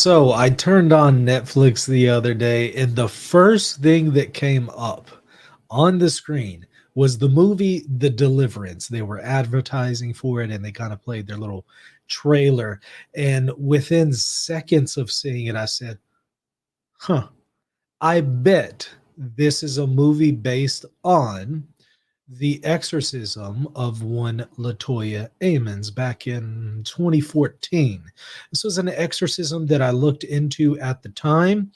So I turned on Netflix the other day, and the first thing that came up on the screen was the movie The Deliverance. They were advertising for it and they kind of played their little trailer. And within seconds of seeing it, I said, huh, I bet this is a movie based on the exorcism of one Latoya Amons back in 2014. This was an exorcism that I looked into at the time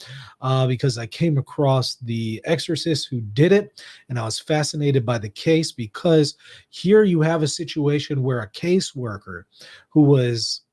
because I came across the exorcist who did it, and I was fascinated by the case because here you have a situation where a caseworker who was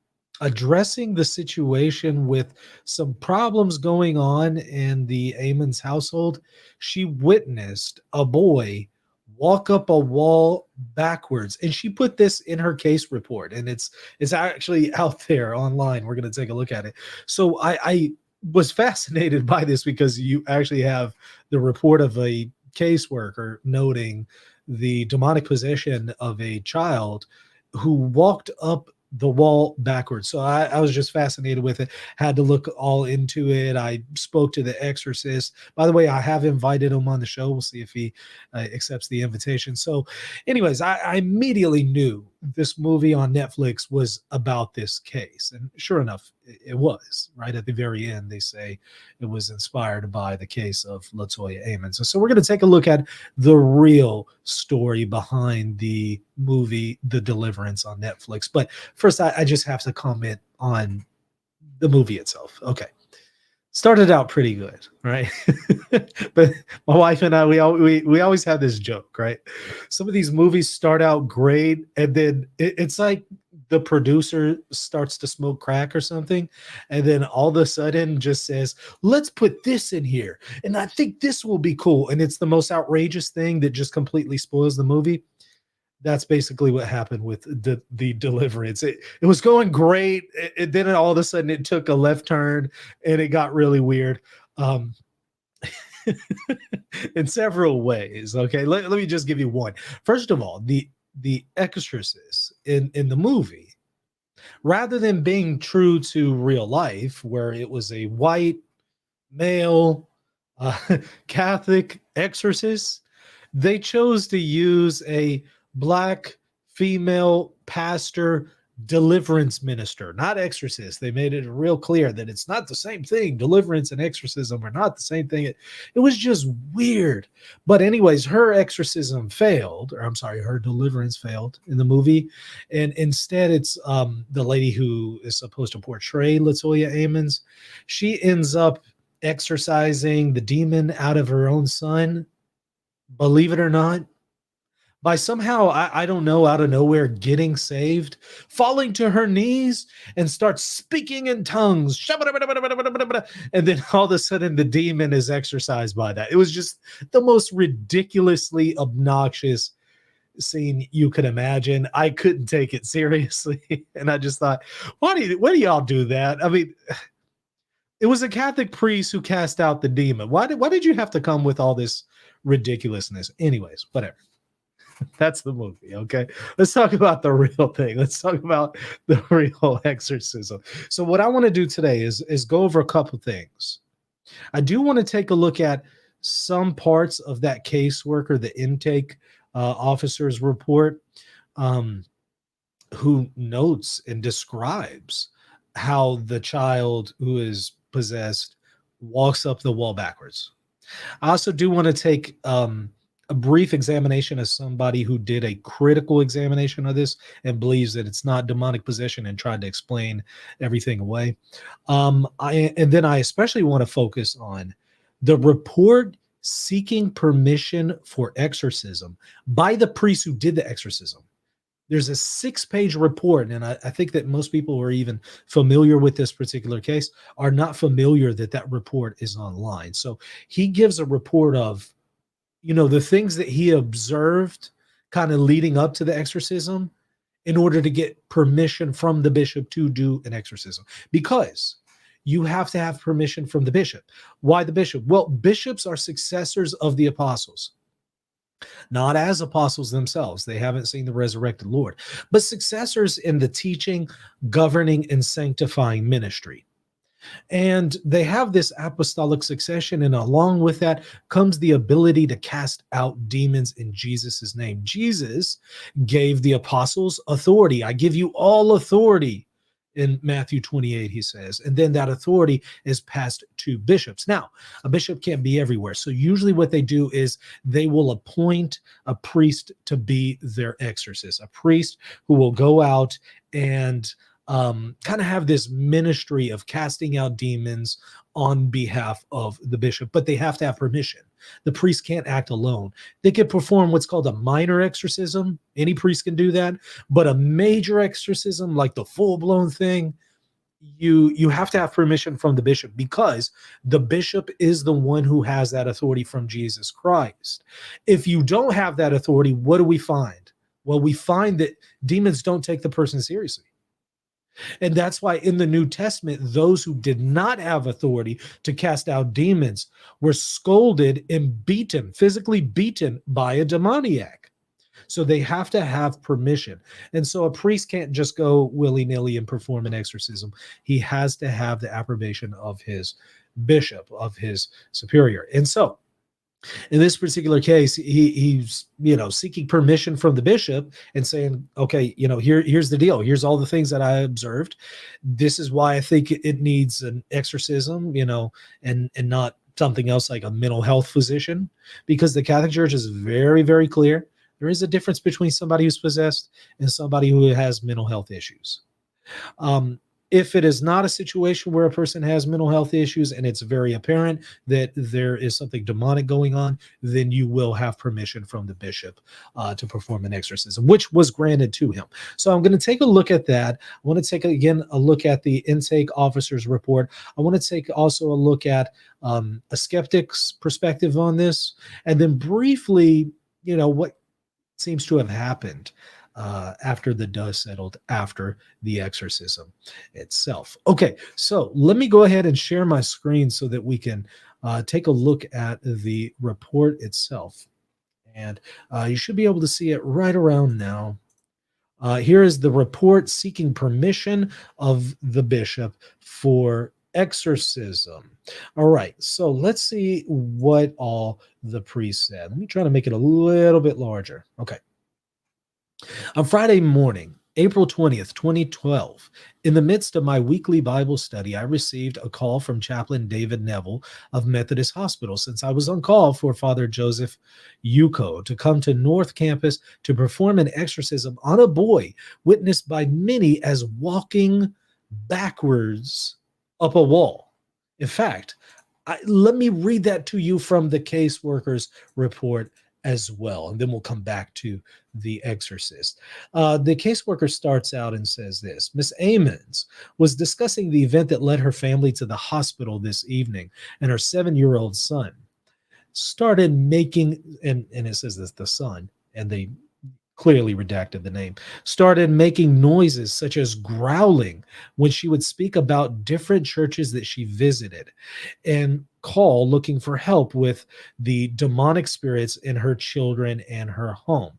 addressing the situation with some problems going on in the Amons household, she witnessed a boy walk up a wall backwards, and she put this in her case report, and it's actually out there online. We're going to take a look at it. So I was fascinated by this because you actually have the report of a caseworker noting the demonic possession of a child who walked up the wall backwards. So I was just fascinated with it, had to look all into it. I spoke to the exorcist. By the way, I have invited him on the show. We'll see if he accepts the invitation. So anyways, I immediately knew this movie on Netflix was about this case. And sure enough, it was. Right at the very end, they say it was inspired by the case of Latoya Amon. So we're going to take a look at the real story behind the movie The Deliverance on Netflix. But first, I just have to comment on the movie itself. Okay. Started out pretty good, right? But my wife and I, we always have this joke, right? Some of these movies start out great, and then it's like the producer starts to smoke crack or something, and then all of a sudden just says, "Let's put this in here, and I think this will be cool," and it's the most outrageous thing that just completely spoils the movie. That's basically what happened with the Deliverance. It was going great. Then all of a sudden it took a left turn and it got really weird. Um, in several ways. Okay, let me just give you one. First of all, the exorcist in the movie, rather than being true to real life, where it was a white male uh, Catholic exorcist, they chose to use a black female pastor deliverance minister, not exorcist. They made it real clear that it's not the same thing. Deliverance and exorcism are not the same thing. It was just weird. But anyways, her exorcism failed, or I'm sorry, her deliverance failed in the movie. And instead it's the lady who is supposed to portray Latoya Amons. She ends up exorcising the demon out of her own son, believe it or not, by somehow, I don't know, out of nowhere, getting saved, falling to her knees and starts speaking in tongues. And then all of a sudden the demon is exorcised by that. It was just the most ridiculously obnoxious scene you could imagine. I couldn't take it seriously. And I just thought, why do y'all do that? I mean, it was a Catholic priest who cast out the demon. Why did you have to come with all this ridiculousness? Anyways, whatever. That's the movie. Okay. Let's talk about the real thing. Let's talk about the real exorcism. So what I want to do today is go over a couple things. I do want to take a look at some parts of that caseworker, the intake officer's report, who notes and describes how the child who is possessed walks up the wall backwards. I also do want to take a brief examination as somebody who did a critical examination of this and believes that it's not demonic possession and tried to explain everything away. And then I especially want to focus on the report seeking permission for exorcism by the priest who did the exorcism. There's a 6-page report, and I think that most people who are even familiar with this particular case are not familiar that report is online. So he gives a report of, the things that he observed kind of leading up to the exorcism in order to get permission from the bishop to do an exorcism, because you have to have permission from the bishop. Why the bishop? Well, bishops are successors of the apostles, not as apostles themselves. They haven't seen the resurrected Lord, but successors in the teaching, governing, and sanctifying ministry. And they have this apostolic succession, and along with that comes the ability to cast out demons in Jesus' name. Jesus gave the apostles authority. I give you all authority in Matthew 28, he says. And then that authority is passed to bishops. Now, a bishop can't be everywhere. So usually what they do is they will appoint a priest to be their exorcist, a priest who will go out and kind of have this ministry of casting out demons on behalf of the bishop, but they have to have permission. The priest can't act alone. They can perform what's called a minor exorcism. Any priest can do that, but a major exorcism, like the full-blown thing, you have to have permission from the bishop, because the bishop is the one who has that authority from Jesus Christ. If you don't have that authority, what do we find? Well, we find that demons don't take the person seriously. And that's why in the New Testament, those who did not have authority to cast out demons were scolded and beaten, physically beaten by a demoniac. So they have to have permission. And so a priest can't just go willy-nilly and perform an exorcism. He has to have the approbation of his bishop, of his superior. And so in this particular case, he's seeking permission from the bishop and saying, okay, here's the deal. Here's all the things that I observed. This is why I think it needs an exorcism, and not something else like a mental health physician, because the Catholic Church is very, very clear. There is a difference between somebody who's possessed and somebody who has mental health issues. If it is not a situation where a person has mental health issues and it's very apparent that there is something demonic going on, then you will have permission from the bishop to perform an exorcism, which was granted to him. So I'm going to take a look at that. I want to take, again, a look at the intake officer's report. I want to take also a look at a skeptic's perspective on this, and then briefly, what seems to have happened after the dust settled after the exorcism itself. Okay, so let me go ahead and share my screen so that we can take a look at the report itself. And you should be able to see it right around now. Here is the report seeking permission of the bishop for exorcism. All right, so let's see what all the priest said. Let me try to make it a little bit larger. Okay. On Friday morning, April 20th, 2012, in the midst of my weekly Bible study, I received a call from Chaplain David Neville of Methodist Hospital, since I was on call for Father Joseph Yuko to come to North Campus to perform an exorcism on a boy witnessed by many as walking backwards up a wall. In fact, let me read that to you from the caseworker's report as well, and then we'll come back to the exorcist. The caseworker starts out and says this: Miss Amons was discussing the event that led her family to the hospital this evening, and her 7-year-old son started making, and it says this, the son, and they clearly redacted the name, started making noises such as growling when she would speak about different churches that she visited and call looking for help with the demonic spirits in her children and her home.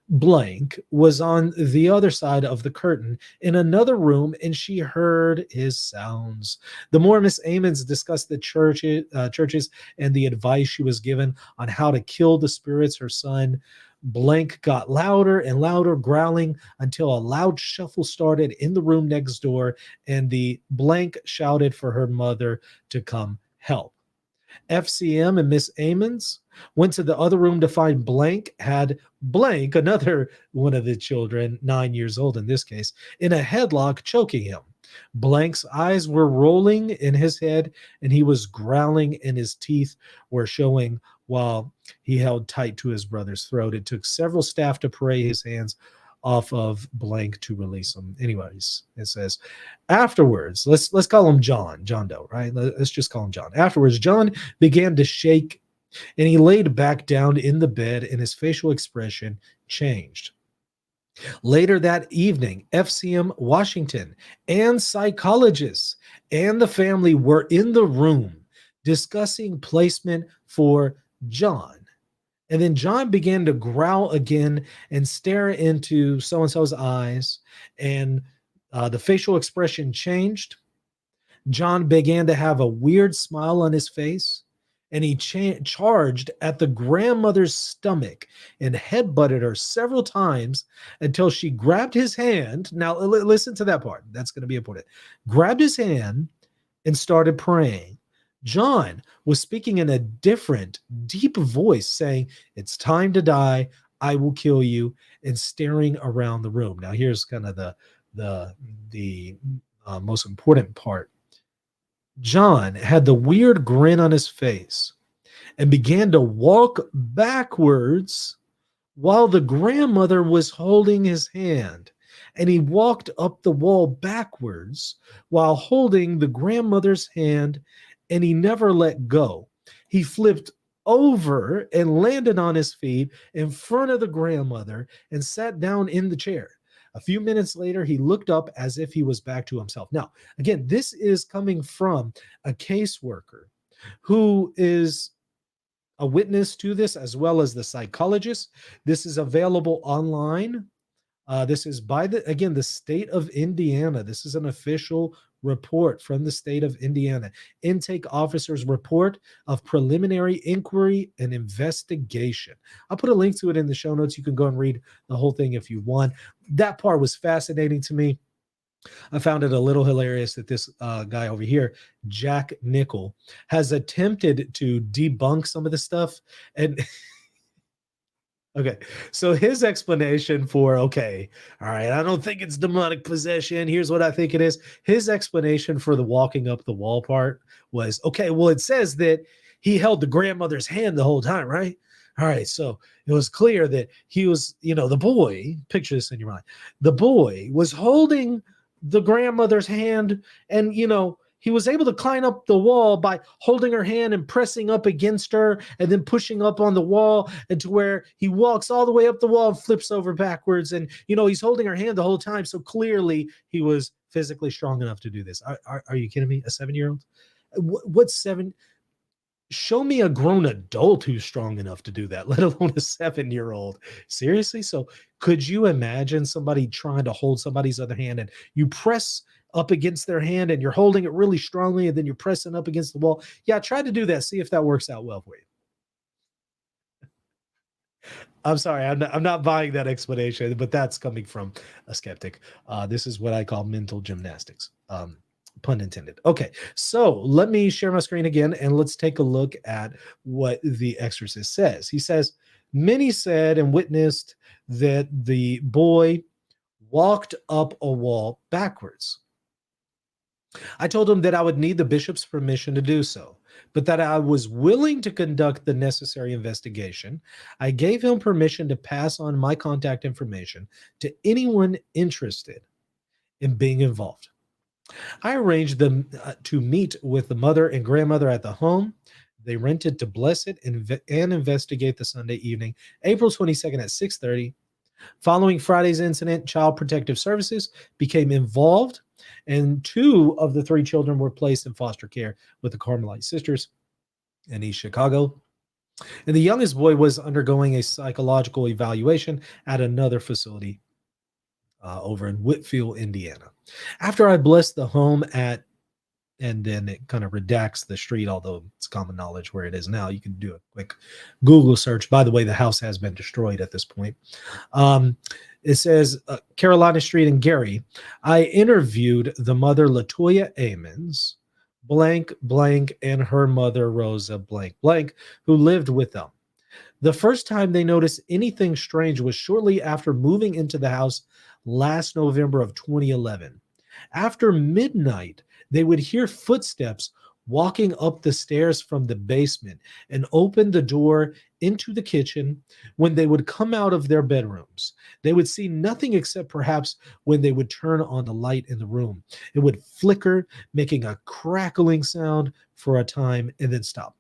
Blank was on the other side of the curtain in another room, and she heard his sounds. The more Miss Amons discussed the churches and the advice she was given on how to kill the spirits, her son Blank got louder and louder, growling until a loud shuffle started in the room next door, and the Blank shouted for her mother to come help. FCM and Miss Amons went to the other room to find Blank had Blank, another one of the children, 9 years old in this case, in a headlock, choking him. Blank's eyes were rolling in his head, and he was growling, and his teeth were showing while he held tight to his brother's throat. It took several staff to pray his hands off of Blank to release him. Anyways, it says, afterwards, let's call him John Doe, right? Let's just call him John. Afterwards, John began to shake, and he laid back down in the bed, and his facial expression changed. Later that evening, FCM Washington and psychologists and the family were in the room discussing placement for John. And then John began to growl again and stare into so-and-so's eyes, and the facial expression changed. John began to have a weird smile on his face, and he charged at the grandmother's stomach and headbutted her several times until she grabbed his hand. Now, listen to that part. That's going to be important. Grabbed his hand and started praying. John was speaking in a different, deep voice, saying, "It's time to die. I will kill you," and staring around the room. Now, here's kind of the most important part. John had the weird grin on his face and began to walk backwards while the grandmother was holding his hand. And he walked up the wall backwards while holding the grandmother's hand, and he never let go. He flipped over and landed on his feet in front of the grandmother and sat down in the chair. A few minutes later, he looked up as if he was back to himself. Now, again, this is coming from a caseworker who is a witness to this, as well as the psychologist. This is available online. This is by the state of Indiana. This is an official report from the state of Indiana. Intake officer's report of preliminary inquiry and investigation. I'll put a link to it in the show notes. You can go and read the whole thing if you want. That part was fascinating to me. I found it a little hilarious that this guy over here, Jack Nickel, has attempted to debunk some of the stuff. And okay, so his explanation for, okay, all right, I don't think it's demonic possession. Here's what I think it is. His explanation for the walking up the wall part was, okay, well, it says that he held the grandmother's hand the whole time, right? All right, so it was clear that he was, the boy, picture this in your mind. The boy was holding the grandmother's hand, and he was able to climb up the wall by holding her hand and pressing up against her and then pushing up on the wall, and to where he walks all the way up the wall and flips over backwards, and he's holding her hand the whole time, so clearly he was physically strong enough to do this. Are you kidding me? A 7-year-old? What's 7? Show me a grown adult who's strong enough to do that, let alone a 7-year-old. Seriously? So could you imagine somebody trying to hold somebody's other hand, and you press up against their hand and you're holding it really strongly, and then you're pressing up against the wall? Yeah, try to do that. See if that works out well for you. I'm sorry, I'm not buying that explanation, but that's coming from a skeptic. This is what I call mental gymnastics. Pun intended. Okay, so let me share my screen again, and let's take a look at what the exorcist says. He says, many said and witnessed that the boy walked up a wall backwards. I told him that I would need the bishop's permission to do so, but that I was willing to conduct the necessary investigation. I gave him permission to pass on my contact information to anyone interested in being involved. I arranged them to meet with the mother and grandmother at the home they rented to bless it and investigate the Sunday evening, April 22nd at 6:30. Following Friday's incident, Child Protective Services became involved, and 2 of the 3 children were placed in foster care with the Carmelite Sisters in East Chicago. And the youngest boy was undergoing a psychological evaluation at another facility over in Whitfield, Indiana. After I blessed the home and then it kind of redacts the street, although it's common knowledge where it is now. You can do a quick Google search. By the way, the house has been destroyed at this point. It says Carolina Street in Gary. I interviewed the mother, Latoya Amons, blank, blank, and her mother, Rosa, blank, blank, who lived with them. The first time they noticed anything strange was shortly after moving into the house last November of 2011. After midnight, they would hear footsteps walking up the stairs from the basement and open the door into the kitchen. When they would come out of their bedrooms, they would see nothing except perhaps when they would turn on the light in the room. It would flicker, making a crackling sound for a time and then stop.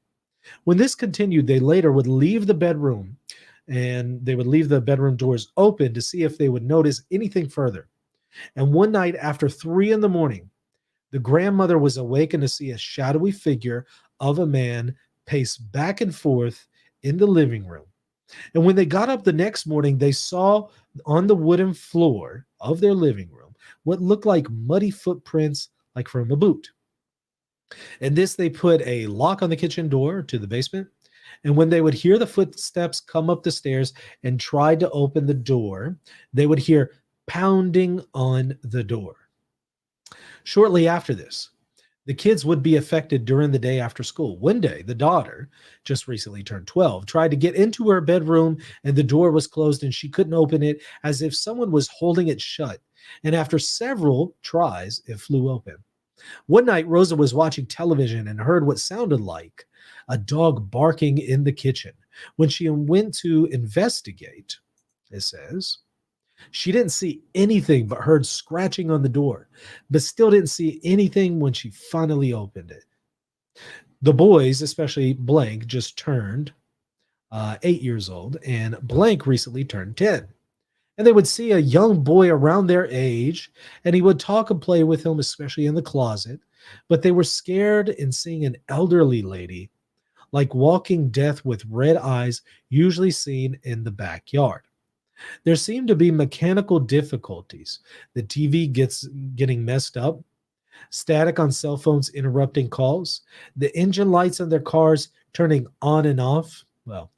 When this continued, they later would leave the bedroom, and they would leave the bedroom doors open to see if they would notice anything further. And one night after 3 a.m, the grandmother was awakened to see a shadowy figure of a man pace back and forth in the living room. And when they got up the next morning, they saw on the wooden floor of their living room what looked like muddy footprints, like from a boot. And this, they put a lock on the kitchen door to the basement. And when they would hear the footsteps come up the stairs and try to open the door, they would hear pounding on the door. Shortly after this, the kids would be affected during the day after school. One day, the daughter, just recently turned 12, tried to get into her bedroom and the door was closed and she couldn't open it, as if someone was holding it shut. And after several tries, it flew open. One night, Rosa was watching television and heard what sounded like a dog barking in the kitchen. When she went to investigate, it says, she didn't see anything but heard scratching on the door, but still didn't see anything when she finally opened it. The boys, especially Blank, just turned 8 years old, and Blank recently turned 10. And they would see a young boy around their age, and he would talk and play with him, especially in the closet. But they were scared in seeing an elderly lady, like walking death with red eyes, usually seen in the backyard. There seemed to be mechanical difficulties. The TV getting messed up, static on cell phones interrupting calls, the engine lights on their cars turning on and off. Well,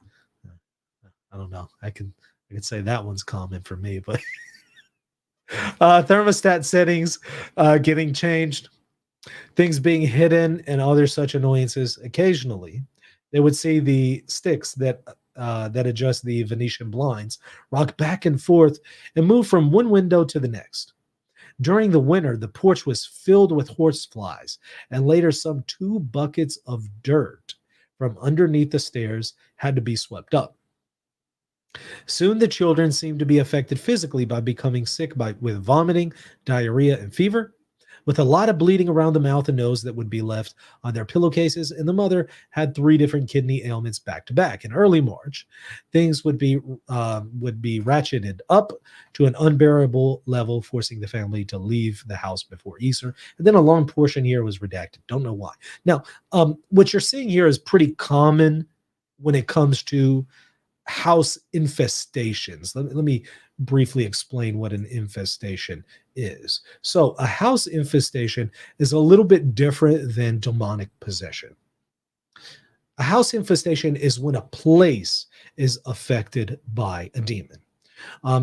I don't know. I can say that one's common for me, but thermostat settings getting changed, things being hidden, and other such annoyances. Occasionally, they would see the sticks that adjust the Venetian blinds rock back and forth and move from one window to the next. During the winter, the porch was filled with horseflies, and later, some 2 buckets of dirt from underneath the stairs had to be swept up. Soon, the children seemed to be affected physically by becoming sick with vomiting, diarrhea, and fever, with a lot of bleeding around the mouth and nose that would be left on their pillowcases. And the mother had 3 different kidney ailments back to back. In early March, things would be ratcheted up to an unbearable level, forcing the family to leave the house before Easter. And then a long portion here was redacted. Don't know why. Now, what you're seeing here is pretty common when it comes to house infestations. Let me briefly explain what an infestation is. So, a house infestation is a little bit different than demonic possession. A house infestation is when a place is affected by a demon.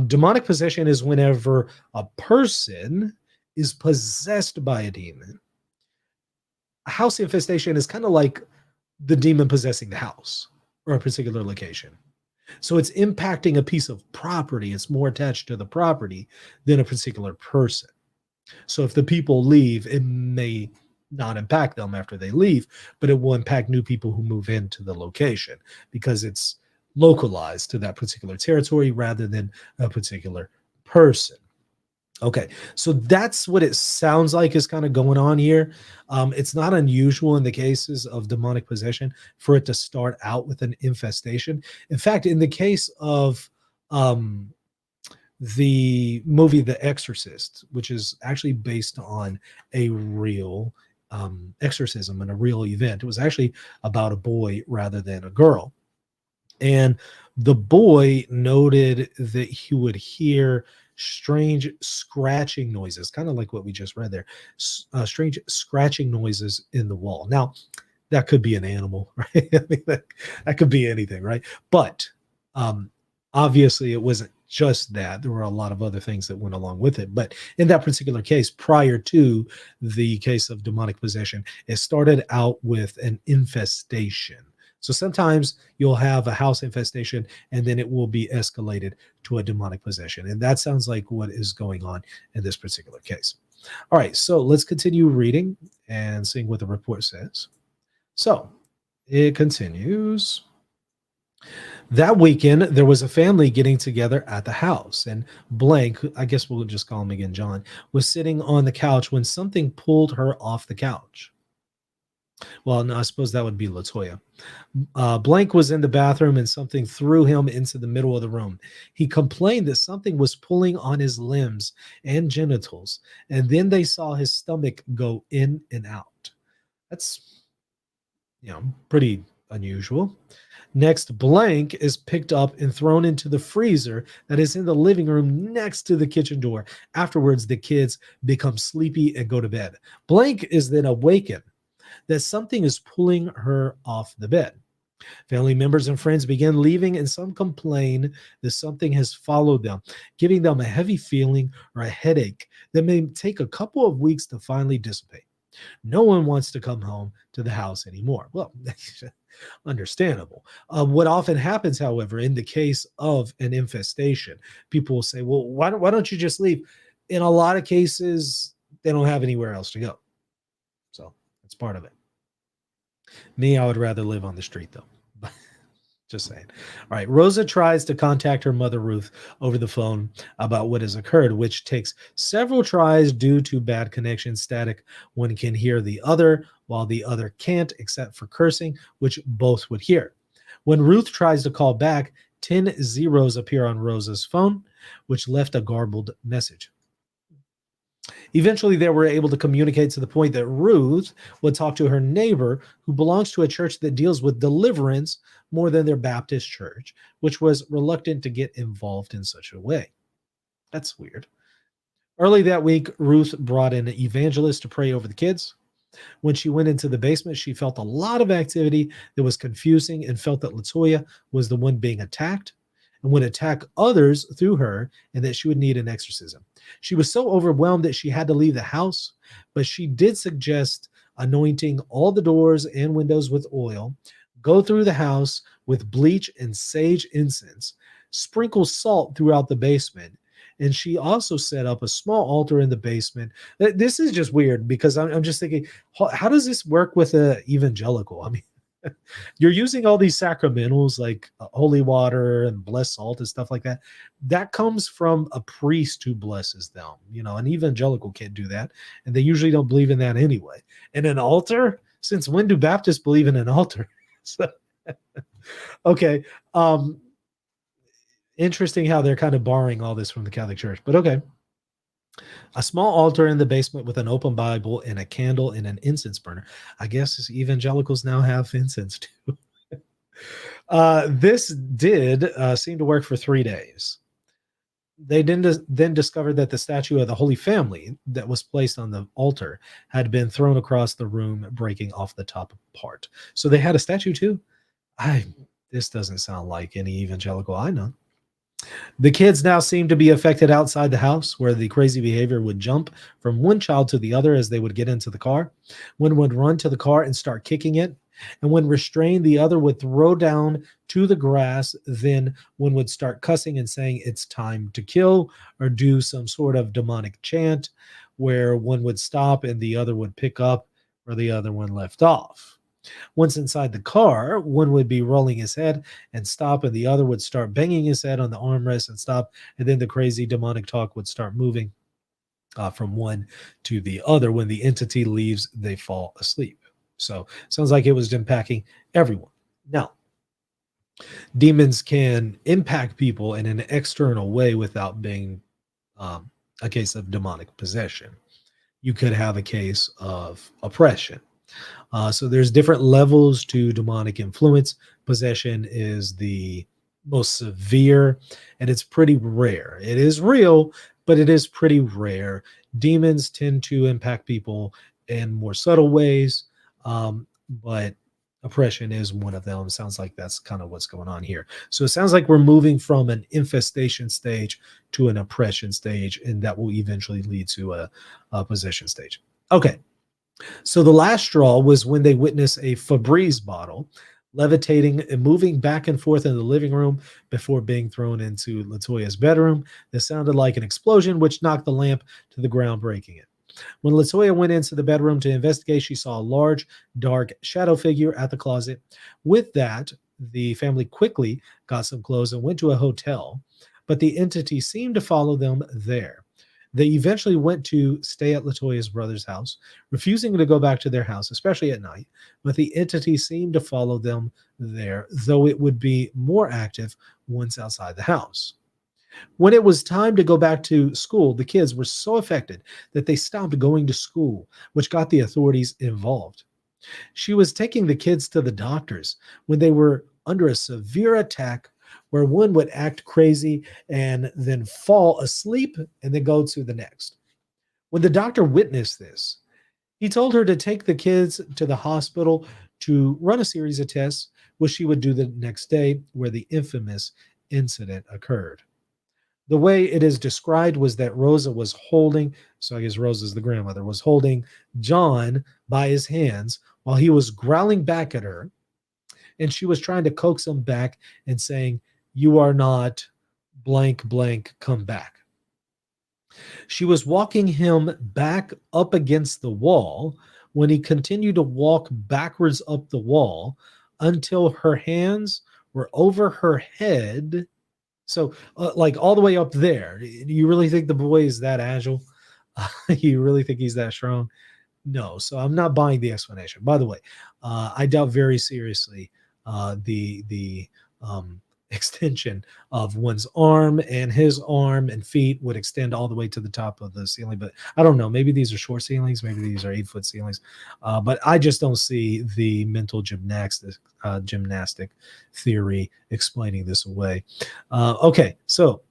Demonic possession is whenever a person is possessed by a demon. A house infestation is kind of like the demon possessing the house or a particular location. So it's impacting a piece of property. It's more attached to the property than a particular person. So if the people leave, it may not impact them after they leave, but it will impact new people who move into the location because it's localized to that particular territory rather than a particular person. Okay, so that's what it sounds like is kind of going on here. It's not unusual in the cases of demonic possession for it to start out with an infestation. In fact, in the case of um, the movie The Exorcist, which is actually based on a real exorcism and a real event, it was actually about a boy rather than a girl. And the boy noted that he would hear strange scratching noises, kind of like what we just read there, strange scratching noises in the wall. Now, that could be an animal, right? I mean, that could be anything, right? But um, obviously, it wasn't just that. There were a lot of other things that went along with it. But in that particular case, prior to the case of demonic possession, it started out with an infestation. So sometimes you'll have a house infestation and then it will be escalated to a demonic possession. And that sounds like what is going on in this particular case. All right, so let's continue reading and seeing what the report says. So it continues. That weekend, there was a family getting together at the house, and Blank, I guess we'll just call him again, John, was sitting on the couch when something pulled her off the couch. Well, no, I suppose that would be Latoya. Blank was in the bathroom and something threw him into the middle of the room. He complained that something was pulling on his limbs and genitals, and then they saw his stomach go in and out. That's, pretty unusual. Next, Blank is picked up and thrown into the freezer that is in the living room next to the kitchen door. Afterwards, the kids become sleepy and go to bed. Blank is then awakened that something is pulling her off the bed. Family members and friends begin leaving, and some complain that something has followed them, giving them a heavy feeling or a headache that may take a couple of weeks to finally dissipate. No one wants to come home to the house anymore. Well, understandable. What often happens, however, in the case of an infestation, people will say, well, why don't you just leave? In a lot of cases, they don't have anywhere else to go. So that's part of it. Me, I would rather live on the street though. Just saying. All right. Rosa tries to contact her mother, Ruth, over the phone about what has occurred, which takes several tries due to bad connection static. One can hear the other, while the other can't, except for cursing, which both would hear. When Ruth tries to call back, 10 zeros appear on Rosa's phone, which left a garbled message. Eventually, they were able to communicate to the point that Ruth would talk to her neighbor, who belongs to a church that deals with deliverance more than their Baptist church, which was reluctant to get involved in such a way. That's weird. Early that week, Ruth brought in an evangelist to pray over the kids. When she went into the basement, she felt a lot of activity that was confusing and felt that Latoya was the one being attacked and would attack others through her, and that she would need an exorcism. She was so overwhelmed that she had to leave the house, but she did suggest anointing all the doors and windows with oil, go through the house with bleach and sage incense, sprinkle salt throughout the basement. And she also set up a small altar in the basement. This is just weird because I'm just thinking, how does this work with a evangelical? I mean, you're using all these sacramentals like holy water and blessed salt and stuff like that. That comes from a priest who blesses them. You know, an evangelical can't do that. And they usually don't believe in that anyway. And an altar? Since when do Baptists believe in an altar? So, okay. Interesting how they're kind of borrowing all this from the Catholic Church, but okay. A small altar in the basement with an open Bible and a candle and an incense burner. I guess evangelicals now have incense too. This did seem to work for 3 days. They then discovered that the statue of the Holy Family that was placed on the altar had been thrown across the room, breaking off the top part. So they had a statue too. This doesn't sound like any evangelical I know. The kids now seem to be affected outside the house, where the crazy behavior would jump from one child to the other as they would get into the car. One would run to the car and start kicking it. And when restrained, the other would throw down to the grass. Then one would start cussing and saying, "It's time to kill," or do some sort of demonic chant where one would stop and the other would pick up where the other one left off. Once inside the car, one would be rolling his head and stop, and the other would start banging his head on the armrest and stop. And then the crazy demonic talk would start moving from one to the other. When the entity leaves, they fall asleep. So sounds like it was impacting everyone. Now, demons can impact people in an external way without being a case of demonic possession. You could have a case of oppression. So there's different levels to demonic influence. Possession is the most severe, and it's pretty rare. It is real, but it is pretty rare. Demons tend to impact people in more subtle ways, but oppression is one of them. Sounds like that's kind of what's going on here. So it sounds like we're moving from an infestation stage to an oppression stage, and that will eventually lead to a possession stage. Okay. So the last straw was when they witnessed a Febreze bottle levitating and moving back and forth in the living room before being thrown into Latoya's bedroom. That sounded like an explosion, which knocked the lamp to the ground, breaking it. When Latoya went into the bedroom to investigate, she saw a large, dark shadow figure at the closet. With that, the family quickly got some clothes and went to a hotel, but the entity seemed to follow them there. They eventually went to stay at Latoya's brother's house, refusing to go back to their house, especially at night. But the entity seemed to follow them there, though it would be more active once outside the house. When it was time to go back to school, the kids were so affected that they stopped going to school, which got the authorities involved. She was taking the kids to the doctors when they were under a severe attack where one would act crazy and then fall asleep and then go to the next. When the doctor witnessed this, He told her to take the kids to the hospital to run a series of tests, which she would do the next day, where the infamous incident occurred. The way it is described was that Rosa was holding, so I guess Rosa's the grandmother, was holding John by his hands while he was growling back at her. And she was trying to coax him back and saying, "You are not blank, blank, come back." She was walking him back up against the wall when he continued to walk backwards up the wall until her hands were over her head. So, like all the way up there. Do you really think the boy is that agile? You really think he's that strong? No. So I'm not buying the explanation. By the way, I doubt very seriously the extension of one's arm, and his arm and feet would extend all the way to the top of the ceiling. But I don't know. Maybe these are short ceilings. Maybe these are 8-foot ceilings. But I just don't see the mental gymnastic theory explaining this away. Okay, so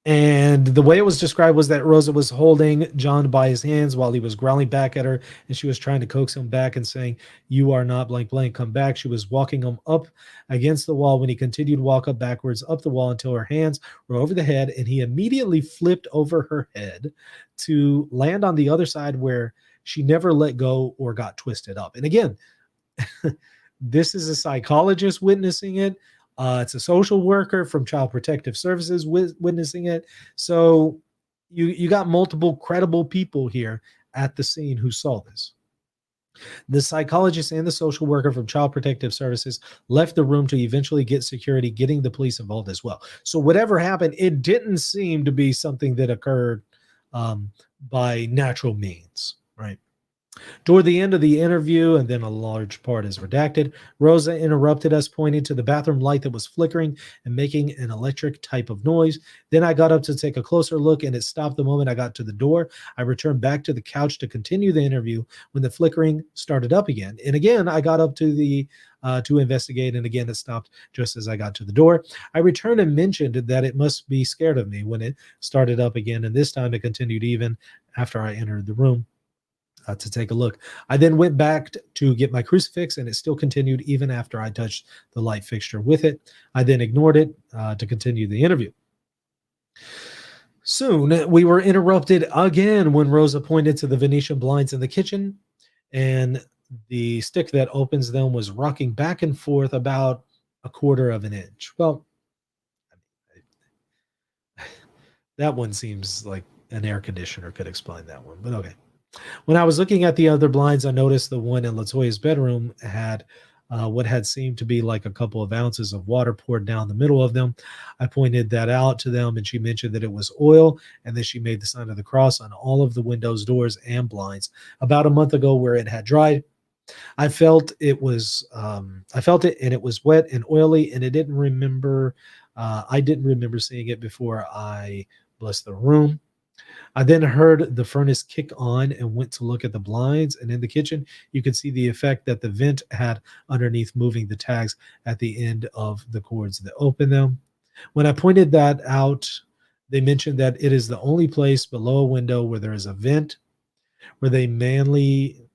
and the way it was described was that Rosa was holding John by his hands while he was growling back at her, and she was trying to coax him back and saying, "You are not blank blank, come back." She was walking him up against the wall when he continued to walk up backwards up the wall until her hands were over the head, and he immediately flipped over her head to land on the other side where she never let go or got twisted up. And again, this is a psychologist witnessing it. It's a social worker from Child Protective Services witnessing it. So you got multiple credible people here at the scene who saw this. The psychologist and the social worker from Child Protective Services left the room to eventually get security, getting the police involved as well. So whatever happened, it didn't seem to be something that occurred by natural means, right? Toward the end of the interview, and then a large part is redacted, Rosa interrupted us, pointing to the bathroom light that was flickering and making an electric type of noise. Then I got up to take a closer look, and it stopped the moment I got to the door. I returned back to the couch to continue the interview when the flickering started up again. And again, I got up to investigate, and again, it stopped just as I got to the door. I returned and mentioned that it must be scared of me when it started up again, and this time it continued even after I entered the room to take a look. I then went back to get my crucifix, and it still continued even after I touched the light fixture with it. I then ignored it to continue the interview. Soon, we were interrupted again when Rosa pointed to the Venetian blinds in the kitchen, and the stick that opens them was rocking back and forth about a quarter of an inch. Well, that one seems like an air conditioner could explain that one, but okay. When I was looking at the other blinds, I noticed the one in Latoya's bedroom had what had seemed to be like a couple of ounces of water poured down the middle of them. I pointed that out to them, and she mentioned that it was oil, and then she made the sign of the cross on all of the windows, doors, and blinds about a month ago where it had dried. I felt it was, I felt it, and it was wet and oily, and I didn't remember seeing it before I blessed the room. I then heard the furnace kick on and went to look at the blinds. And in the kitchen, you could see the effect that the vent had underneath, moving the tags at the end of the cords that open them. When I pointed that out, they mentioned that it is the only place below a window where there is a vent, where they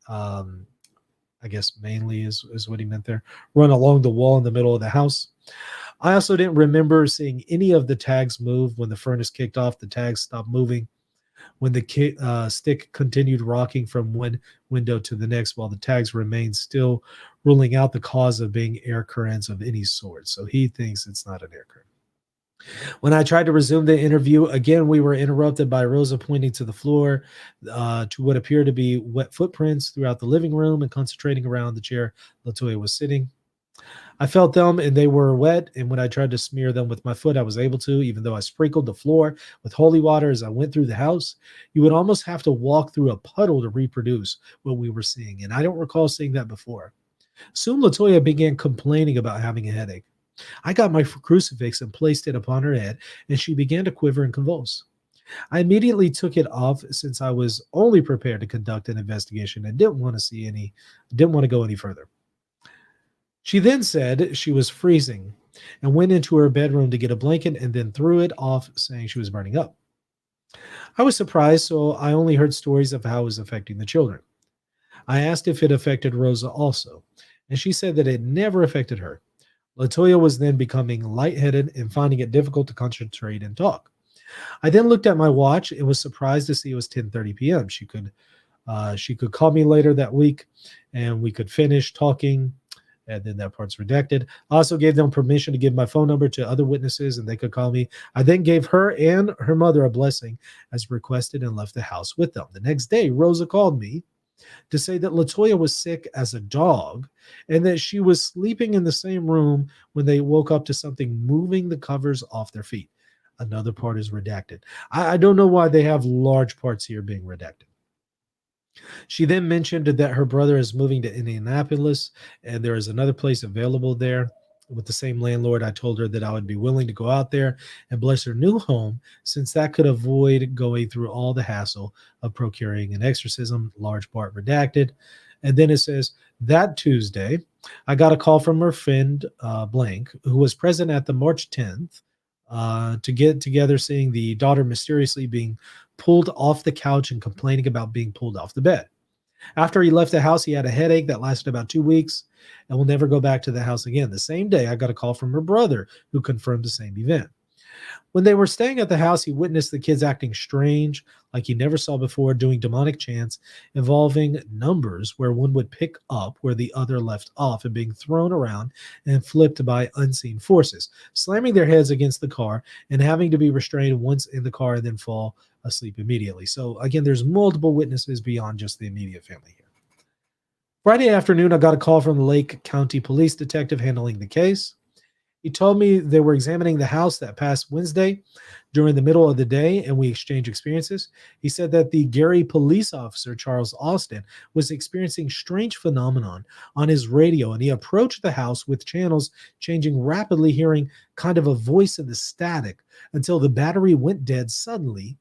I guess mainly is what he meant there, run along the wall in the middle of the house. I also didn't remember seeing any of the tags move. When the furnace kicked off, the tags stopped moving. When the stick continued rocking from one window to the next while the tags remained still, ruling out the cause of being air currents of any sort. So he thinks it's not an air current. When I tried to resume the interview, again, we were interrupted by Rosa pointing to the floor, to what appeared to be wet footprints throughout the living room and concentrating around the chair Latoya was sitting. I felt them, and they were wet, and when I tried to smear them with my foot, I was able to, even though I sprinkled the floor with holy water as I went through the house. You would almost have to walk through a puddle to reproduce what we were seeing, and I don't recall seeing that before. Soon Latoya began complaining about having a headache. I got my crucifix and placed it upon her head, and she began to quiver and convulse. I immediately took it off, since I was only prepared to conduct an investigation and didn't want to go any further. She then said she was freezing and went into her bedroom to get a blanket and then threw it off, saying she was burning up. I was surprised, so I only heard stories of how it was affecting the children. I asked if it affected Rosa also, and she said that it never affected her. Latoya was then becoming lightheaded and finding it difficult to concentrate and talk. I then looked at my watch and was surprised to see it was 10:30 p.m. She could call me later that week, and we could finish talking. And then that part's redacted. I also gave them permission to give my phone number to other witnesses, and they could call me. I then gave her and her mother a blessing as requested and left the house with them. The next day, Rosa called me to say that Latoya was sick as a dog and that she was sleeping in the same room when they woke up to something moving the covers off their feet. Another part is redacted. I don't know why they have large parts here being redacted. She then mentioned that her brother is moving to Indianapolis and there is another place available there with the same landlord. I told her that I would be willing to go out there and bless her new home since that could avoid going through all the hassle of procuring an exorcism, large part redacted. And then it says that Tuesday, I got a call from her friend Blank, who was present at the March 10th to get together, seeing the daughter mysteriously being pulled off the couch and complaining about being pulled off the bed. After he left the house, he had a headache that lasted about 2 weeks and will never go back to the house again. The same day, I got a call from her brother who confirmed the same event. When they were staying at the house, he witnessed the kids acting strange, like he never saw before, doing demonic chants involving numbers where one would pick up where the other left off and being thrown around and flipped by unseen forces, slamming their heads against the car and having to be restrained once in the car and then fall asleep immediately. So, again, there's multiple witnesses beyond just the immediate family here. Friday afternoon, I got a call from the Lake County police detective handling the case. He told me they were examining the house that past Wednesday during the middle of the day, and we exchanged experiences. He said that the Gary police officer, Charles Austin, was experiencing strange phenomenon on his radio, and he approached the house with channels changing rapidly, hearing kind of a voice in the static until the battery went dead suddenly,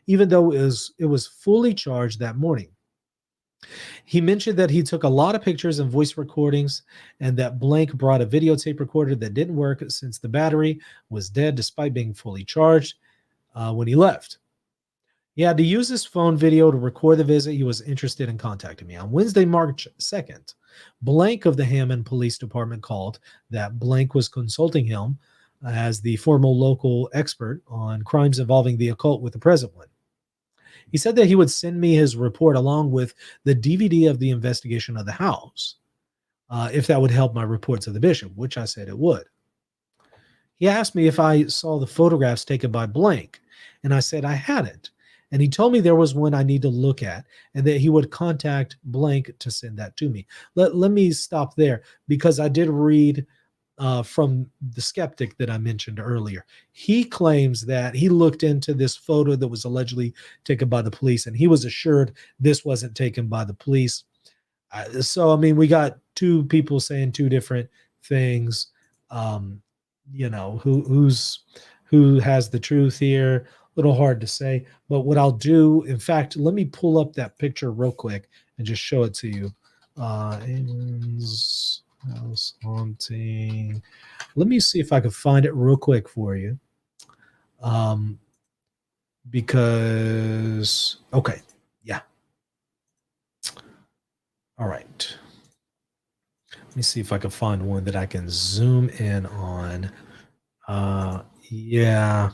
even though it was fully charged that morning. He mentioned that he took a lot of pictures and voice recordings, and that Blank brought a videotape recorder that didn't work since the battery was dead despite being fully charged when he left. He had to use his phone video to record the visit. He was interested in contacting me. On Wednesday, March 2nd, Blank of the Hammond Police Department called that Blank was consulting him as the formal local expert on crimes involving the occult with the present one. He said that he would send me his report along with the DVD of the investigation of the house, if that would help my report to the bishop, which I said it would. He asked me if I saw the photographs taken by Blank, and I said I hadn't. And he told me there was one I need to look at and that he would contact Blank to send that to me. Let me stop there because I did read from the skeptic that I mentioned earlier. He claims that he looked into this photo that was allegedly taken by the police, and he was assured this wasn't taken by the police. So, I mean, we got two people saying two different things. Um, who has the truth here? A little hard to say. But what I'll do, in fact, let me pull up that picture real quick and just show it to you. House haunting. Let me see if I can find it real quick for you. Because okay, yeah. All right. Let me see if I can find one that I can zoom in on. Yeah,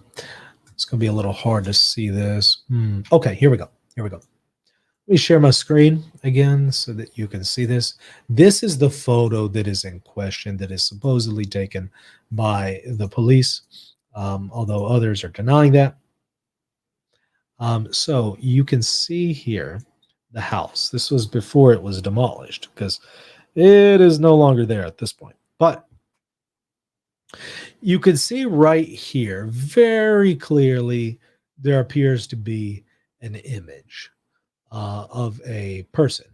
it's gonna be a little hard to see this. Okay, here we go. Let me share my screen again so that you can see this. This is the photo that is in question that is supposedly taken by the police, although others are denying that. So you can see here the house. This was before it was demolished because it is no longer there at this point. But you can see right here very clearly there appears to be an image of a person.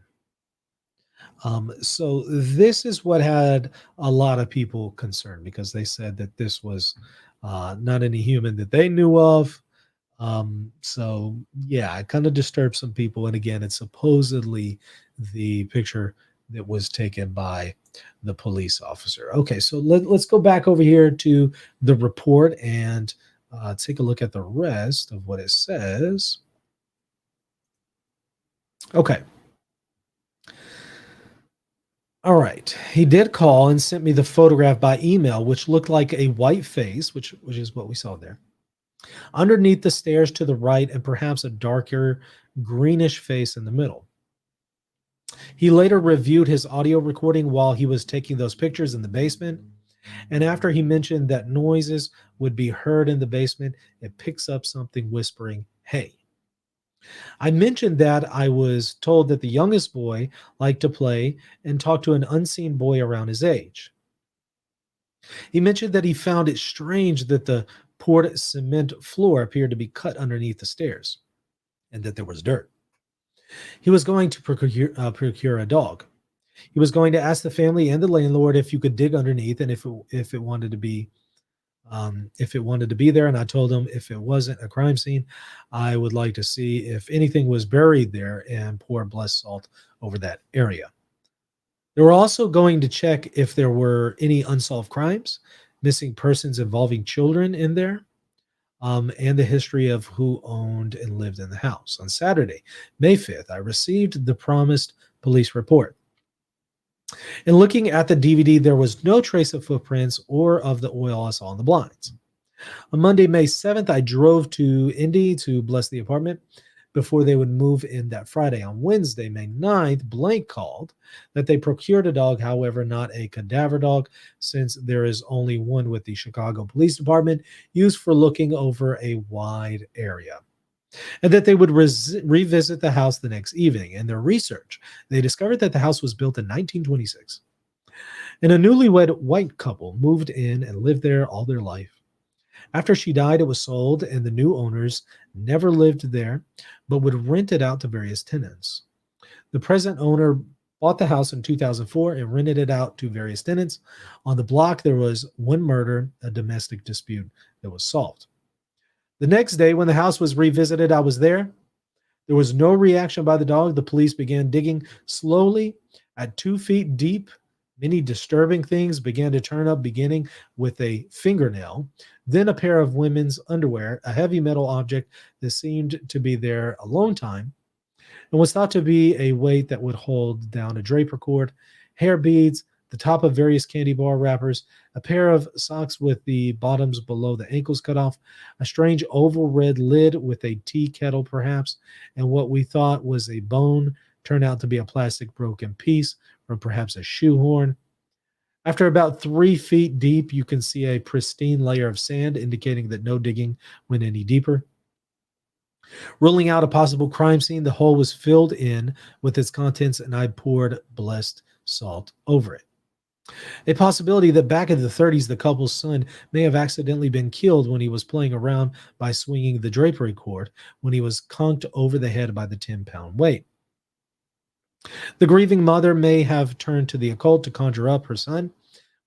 So this is what had a lot of people concerned because they said that this was not any human that they knew of. So yeah, it kind of disturbed some people. And again, it's supposedly the picture that was taken by the police officer. Okay, so let's go back over here to the report and take a look at the rest of what it says. Okay. All right. He did call and sent me the photograph by email, which looked like a white face, which is what we saw there, underneath the stairs to the right, and perhaps a darker greenish face in the middle. He later reviewed his audio recording while he was taking those pictures in the basement. And after he mentioned that noises would be heard in the basement, it picks up something whispering, "Hey." I mentioned that I was told that the youngest boy liked to play and talk to an unseen boy around his age. He mentioned that he found it strange that the poured cement floor appeared to be cut underneath the stairs and that there was dirt. He was going to procure a dog. He was going to ask the family and the landlord if you could dig underneath and if it wanted to be if it wanted to be there. And I told him if it wasn't a crime scene, I would like to see if anything was buried there and pour blessed salt over that area. They were also going to check if there were any unsolved crimes, missing persons involving children in there, and the history of who owned and lived in the house. On Saturday, May 5th, I received the promised police report. In looking at the DVD, there was no trace of footprints or of the oil I saw on the blinds. On Monday, May 7th, I drove to Indy to bless the apartment before they would move in that Friday. On Wednesday, May 9th, Blank called that they procured a dog, however, not a cadaver dog, since there is only one with the Chicago Police Department used for looking over a wide area. And that they would revisit the house the next evening. In their research, they discovered that the house was built in 1926. And a newlywed white couple moved in and lived there all their life. After she died, it was sold, and the new owners never lived there, but would rent it out to various tenants. The present owner bought the house in 2004 and rented it out to various tenants. On the block, there was one murder, a domestic dispute that was solved. The next day, when the house was revisited, I was there. There was no reaction by the dog. The police began digging slowly at 2 feet deep. Many disturbing things began to turn up, beginning with a fingernail, then a pair of women's underwear, a heavy metal object that seemed to be there a long time, and was thought to be a weight that would hold down a draper cord, hair beads, the top of various candy bar wrappers, a pair of socks with the bottoms below the ankles cut off, a strange oval red lid with a tea kettle perhaps, and what we thought was a bone turned out to be a plastic broken piece from perhaps a shoehorn. After about 3 feet deep, you can see a pristine layer of sand, indicating that no digging went any deeper. Ruling out a possible crime scene, the hole was filled in with its contents, and I poured blessed salt over it. A possibility that back in the 30s, the couple's son may have accidentally been killed when he was playing around by swinging the drapery cord when he was conked over the head by the 10-pound weight. The grieving mother may have turned to the occult to conjure up her son,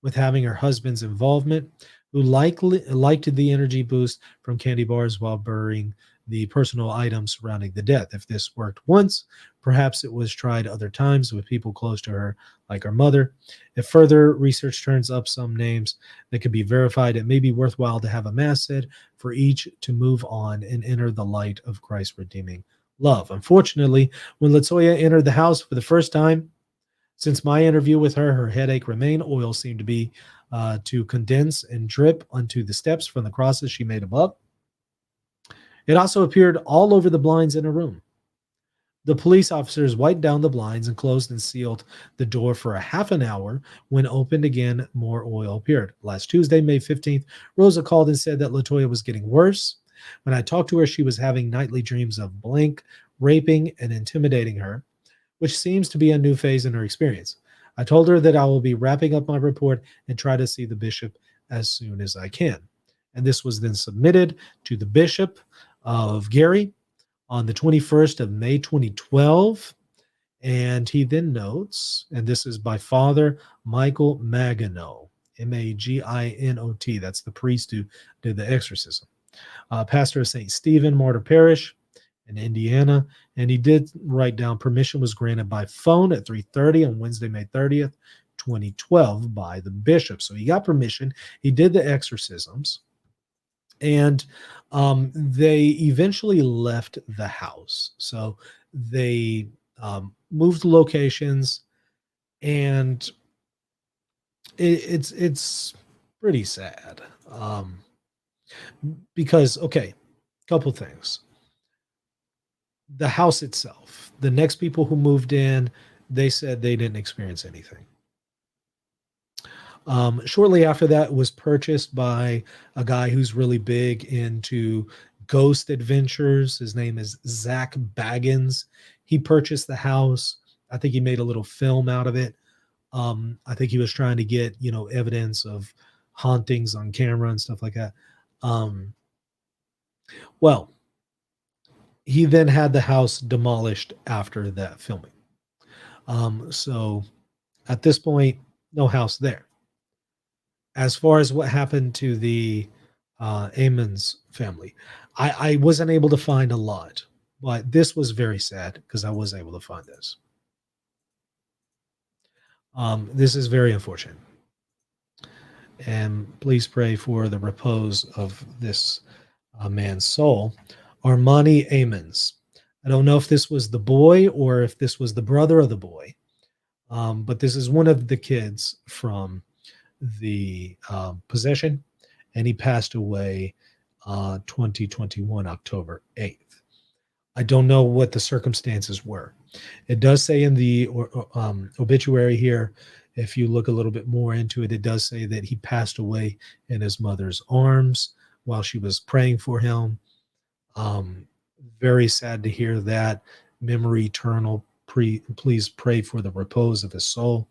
with having her husband's involvement, who likely liked the energy boost from candy bars while burying the personal items surrounding the death. If this worked once, perhaps it was tried other times with people close to her, like her mother. If further research turns up some names that could be verified, it may be worthwhile to have a mass said for each to move on and enter the light of Christ's redeeming love. Unfortunately, when Latoya entered the house for the first time, since my interview with her, her headache remained. Oil seemed to be to condense and drip onto the steps from the crosses she made above. It also appeared all over the blinds in her room. The police officers wiped down the blinds and closed and sealed the door for a half an hour. When opened again, more oil appeared. Last Tuesday, May 15th, Rosa called and said that Latoya was getting worse. When I talked to her, she was having nightly dreams of Blank raping and intimidating her, which seems to be a new phase in her experience. I told her that I will be wrapping up my report and try to see the bishop as soon as I can. And this was then submitted to the Bishop of Gary on the 21st of May 2012. And he then notes, and this is by Father Michael Maginot, Maginot. That's the priest who did the exorcism. Pastor of St. Stephen Martyr Parish in Indiana. And he did write down permission was granted by phone at 3:30 on Wednesday, May 30th, 2012 by the bishop. So he got permission. He did the exorcisms. And they eventually left the house. So they moved locations, and it's pretty sad, because okay, couple things. The house itself, the next people who moved in, they said they didn't experience anything. Shortly after that, it was purchased by a guy who's really big into ghost adventures. His name is Zach Baggins. He purchased the house. I think he made a little film out of it. I think he was trying to get, evidence of hauntings on camera and stuff like that. Um, well, he then had the house demolished after that filming. So at this point, no house there. As far as what happened to the Amon's family, I wasn't able to find a lot, but this was very sad because I was able to find this. This is very unfortunate. And please pray for the repose of this man's soul. Armani Amons. I don't know if this was the boy or if this was the brother of the boy, but this is one of the kids from the possession, and he passed away 2021, October 8th. I don't know what the circumstances were. It does say in the obituary here, if you look a little bit more into it, it does say that he passed away in his mother's arms while she was praying for him. Um, Very sad to hear that. Memory eternal. Please pray for the repose of his soul.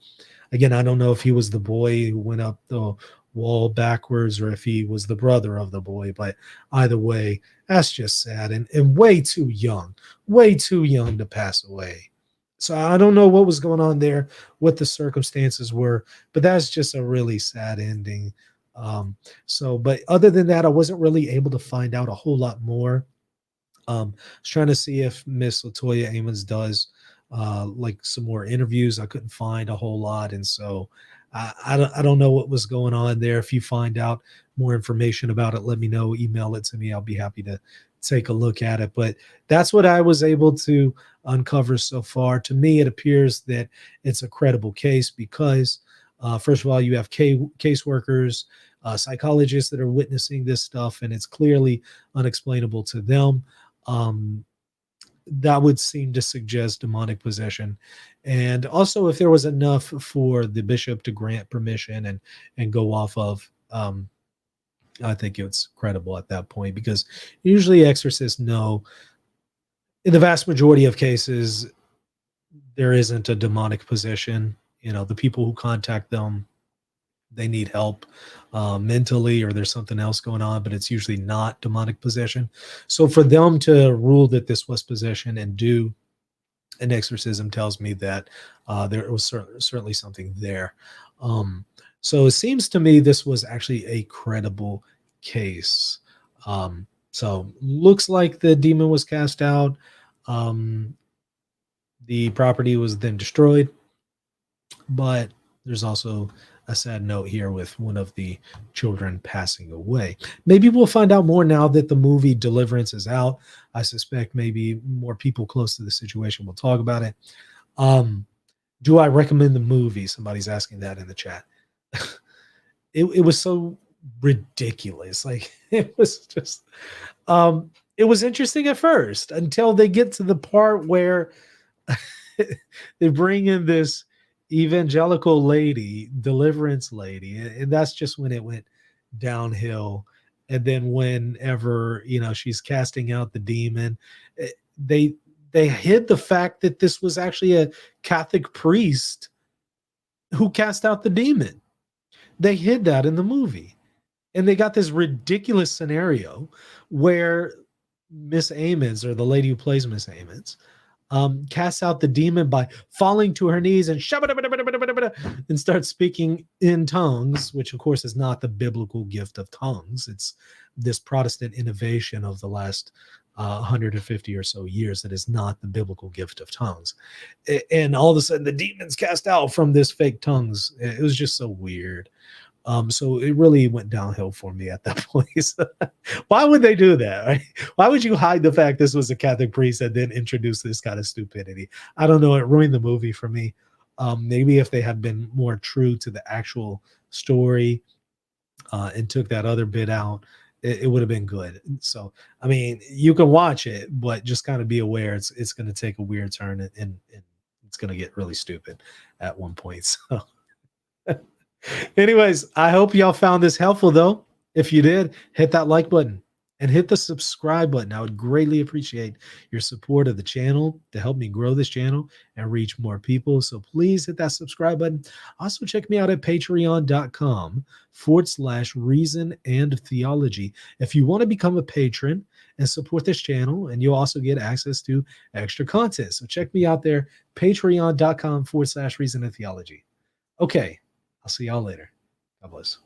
Again, I don't know if he was the boy who went up the wall backwards or if he was the brother of the boy, but either way, that's just sad and way too young to pass away. So I don't know what was going on there, what the circumstances were, but that's just a really sad ending. But other than that, I wasn't really able to find out a whole lot more. I was trying to see if Miss Latoya Amons does like some more interviews. I couldn't find a whole lot, and so I don't know what was going on there. If you find out more information about it, let me know. Email it to me. I'll be happy to take a look at it. But that's what I was able to uncover so far. To me, it appears that it's a credible case because, first of all, you have caseworkers, psychologists that are witnessing this stuff, and it's clearly unexplainable to them. Um, that would seem to suggest demonic possession. And also, if there was enough for the bishop to grant permission and go off of, I think it's credible at that point because usually exorcists know in the vast majority of cases there isn't a demonic possession. The people who contact them, they need help mentally or there's something else going on, but it's usually not demonic possession. So for them to rule that this was possession and do an exorcism tells me that there was certainly something there. So it seems to me this was actually a credible case. So looks like the demon was cast out. The property was then destroyed, but there's also a sad note here with one of the children passing away. Maybe we'll find out more now that the movie Deliverance is out. I suspect maybe more people close to the situation will talk about it. Do I recommend the movie? Somebody's asking that in the chat. It was so ridiculous. Like it was just it was interesting at first until they get to the part where they bring in this evangelical lady, deliverance lady, and that's just when it went downhill. And then whenever she's casting out the demon, they hid the fact that this was actually a Catholic priest who cast out the demon. They hid that in the movie, and they got this ridiculous scenario where Miss Amons, or the lady who plays Miss Amons, casts out the demon by falling to her knees and and starts speaking in tongues, which of course is not the biblical gift of tongues. It's this Protestant innovation of the last 150 or so years that is not the biblical gift of tongues. And all of a sudden the demons cast out from this fake tongues. It was just so weird. So it really went downhill for me at that point. So why would they do that? Right? Why would you hide the fact this was a Catholic priest and then introduce this kind of stupidity? I don't know. It ruined the movie for me. Maybe if they had been more true to the actual story and took that other bit out, it would have been good. So, I mean, you can watch it, but just kind of be aware it's going to take a weird turn and it's going to get really stupid at one point. So, anyways, I hope y'all found this helpful though. If you did, hit that like button and hit the subscribe button. I would greatly appreciate your support of the channel to help me grow this channel and reach more people. So please hit that subscribe button. Also, check me out at patreon.com/reason and theology. If you want to become a patron and support this channel, and you'll also get access to extra content. So check me out there, patreon.com/reason and theology. Okay. I'll see y'all later. God bless.